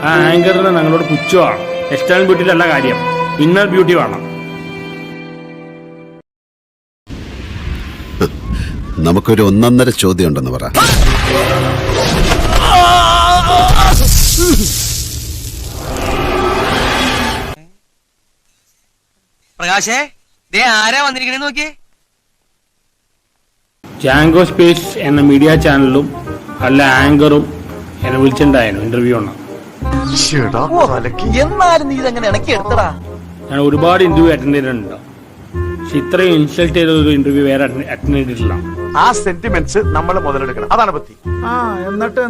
ആ ആങ്കറിന് ഞങ്ങളോട് പുച്ഛമാണ്. എക്സ്റ്റേണൽ ബ്യൂട്ടിയിലല്ല കാര്യം, ഇന്നർ ബ്യൂട്ടി വേണം. നമുക്കൊരു 1.5 ചോദ്യം ഉണ്ടെന്ന് പറ. പ്രകാശേ, ദേ ആരാ വന്നിരിക്കണേ നോക്കിയേ. ജാങ്കോ സ്പേസ് എന്ന മീഡിയ ചാനലും അല്ല ആങ്കറും എന്നെ വിളിച്ചിട്ടുണ്ടായിരുന്നു ഇന്റർവ്യൂ ആണ്. എന്നാലും നീ ഇതെങ്ങനെ ഇണക്കി എടുത്തടാ? ഞാൻ ഒരുപാട് ഇന്റർവ്യൂ അറ്റൻഡ് ചെയ്തിട്ടുണ്ട്. പക്ഷെ ഇത്രയും ഇൻസൾട്ട് ചെയ്ത ഒരു ഇന്റർവ്യൂ വേറെ അറ്റൻഡ് ചെയ്തിട്ടില്ല. ആ സെന്റിമെന്റ്സ് നമ്മൾ മുതലെടുക്കണം, അതാണ് പറ്റി. എന്നിട്ട്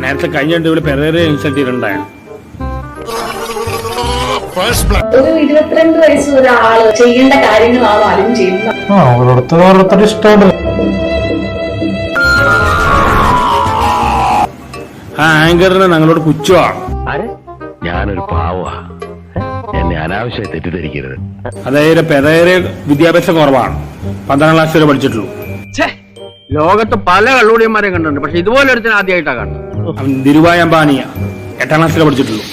നേരത്തെ കഴിഞ്ഞ ഇന്റർവ്യൂവിൽ പെരേറെ ഇൻസൾട്ട് ചെയ്തിട്ടുണ്ടായിരുന്നു. ഒരു 22 വയസ്സ് ഒരാള് ചെയ്യേണ്ട കാര്യങ്ങളാണ് ആരും ചെയ്യുന്നത്. ഓരോരുത്തർ ഇഷ്ടമാണ്. ആ ആങ്കറിന് ഞങ്ങളോട് പുച്ഛമാണ്. ഞാനൊരു പാവാ, എന്നെ അനാവശ്യമായി തെറ്റിദ്ധരിക്കരുത്. അതായത് പെരേറെ വിദ്യാഭ്യാസം കുറവാണ്. 12ാം ക്ലാസ് വരെ പഠിച്ചിട്ടുള്ളൂ. ലോകത്ത് പല കള്ളുടിയന്മാരെ കണ്ടിട്ടുണ്ട്, പക്ഷെ ഇതുപോലെ ഒരുത്തിന് ആദ്യമായിട്ടാണ് കണ്ടത്. ധീരുഭായ് അംബാനിയ 8ാം ക്ലാസ്സിലെ പഠിച്ചിട്ടുള്ളൂ.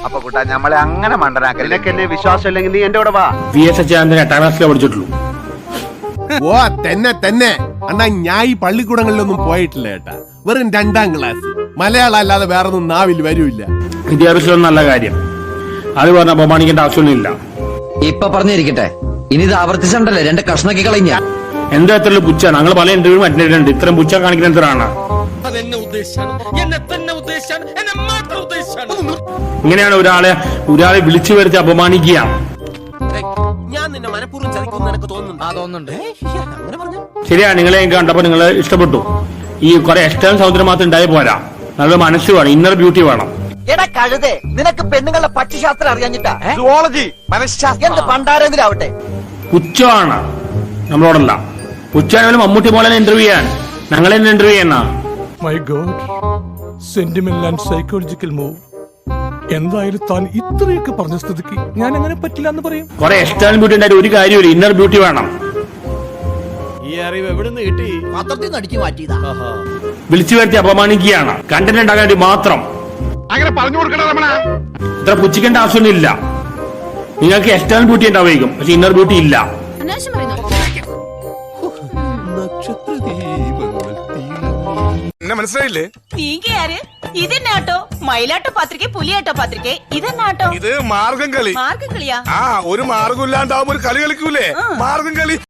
അപ്പൊ കൂട്ടാ നമ്മളെ അങ്ങനെ മണ്ടനാക്കല്ലേ. എന്നെ വിശ്വാസം ഇല്ലെങ്കിൽ നീ എന്റെ കൂടെ വാ. VS അച്യുതാനന്ദൻ 8ാം ക്ലാസ്സിലെ പഠിച്ചിട്ടുള്ളൂ. ഓ തന്നെ അണ്ണാ, ഞാൻ ഈ പള്ളിക്കൂടങ്ങളിലൊന്നും പോയിട്ടില്ല ഏട്ടാ. വെറും 2ാം ക്ലാസ്. മലയാളം അല്ലാതെ വേറൊന്നും നാവിൽ വരൂല്ല. വിദ്യാഭ്യാസം നല്ല കാര്യം, അത് പറഞ്ഞ അപമാനിക്കേണ്ട ആവശ്യമൊന്നുമില്ല. ഇപ്പൊ പറഞ്ഞിരിക്കട്ടെ, ഇനി ഇത് ആവർത്തിച്ചണ്ടല്ലേ 2 കഷ്ണക്കി കളഞ്ഞ. എന്താ ഇത്ര പുച്ഛ? ഞങ്ങൾ പല ഇന്റർവ്യൂ അറ്റൻഡ് ചെയ്തിട്ടുണ്ട്. ഇത്രയും പുച്ഛ കാണിക്കുന്ന എന്തിനാണ്? ഇങ്ങനെയാണ് ഒരാളെ വിളിച്ചു വരുത്തി അപമാനിക്കുക. ഞാൻ നിന്നെ മനഃപൂർവ്വം ചതിക്കുന്നു എനിക്ക് തോന്നുന്നുണ്ട്. ശരിയാണ്, നിങ്ങളെ കണ്ടപ്പോ നിങ്ങളെ ഇഷ്ടപ്പെട്ടു. ഈ കുറെ എക്സ്റ്റേണൽ സൗന്ദര്യം മാത്രം ഉണ്ടായി പോരാ, നല്ല മനസ്സ് വേണം, ഇന്നർ ബ്യൂട്ടി വേണം. എടാ കഴുതേ, നിനക്ക് പെണ്ണുങ്ങളുടെ പക്ഷിശാസ്ത്രം അറിയാഞ്ഞിട്ടാ? സുവോളജി, മനഃശാസ്ത്രം, എന്ത് പണ്ടാരെന്തിനാവട്ടെ. പുച്ഛമാണ് നമ്മളോടല്ല. പുച്ഛായാലും മമ്മൂട്ടി പോലെ ഇന്റർവ്യൂ ചെയ്യാൻ ഞങ്ങളെ ഇന്റർവ്യൂ ചെയ്യണ. My God, sentimental and psychological move. എന്തായാലും താൻ ഇത്രയൊക്കെ പറഞ്ഞ സ്ഥിതിക്ക് ഞാൻ അങ്ങനെ പറ്റില്ല എന്ന് പറയും. കുറെ എക്സ്റ്റേണൽ ബ്യൂട്ടി ഉണ്ടായിട്ട് ഒരു കാര്യമില്ല, ഇന്നർ ബ്യൂട്ടി വേണം. ഈ അറിവ് എവിടുന്ന് കിട്ടി? പത്രത്തിൽ നിന്ന് അടിച്ചു മാറ്റിയതാ. വിളിച്ചു വരുത്തി അപമാനിക്കുകയാണ്, കണ്ടന്റ് ഉണ്ടാക്കാൻ വേണ്ടി മാത്രം. അങ്ങനെ പറഞ്ഞു കൊടുക്കണം നമ്മളെ. ഇത്ര പുച്ഛിക്കേണ്ട ആവശ്യമൊന്നുമില്ല. നിങ്ങൾക്ക് എക്സ്റ്റേണൽ ബ്യൂട്ടി ഉണ്ടാവുമായിരിക്കും, പക്ഷെ ഇന്നർ ബ്യൂട്ടി ഇല്ല. എന്നെ മനസ്സിലായില്ലേ? നീങ്കയാര്? ഇതെന്നാട്ടോ? മയിലാട്ടോ പത്രിക, പുലിയാട്ടോ പത്രിക, ഇതെന്നാട്ടോ? ഇത് മാർഗം കളി. മാർഗം കളിയാ? ഒരു മാർഗം ഇല്ലാണ്ടാവുമ്പോ ഒരു കളി കളിക്കൂലേ, മാർഗം കളി.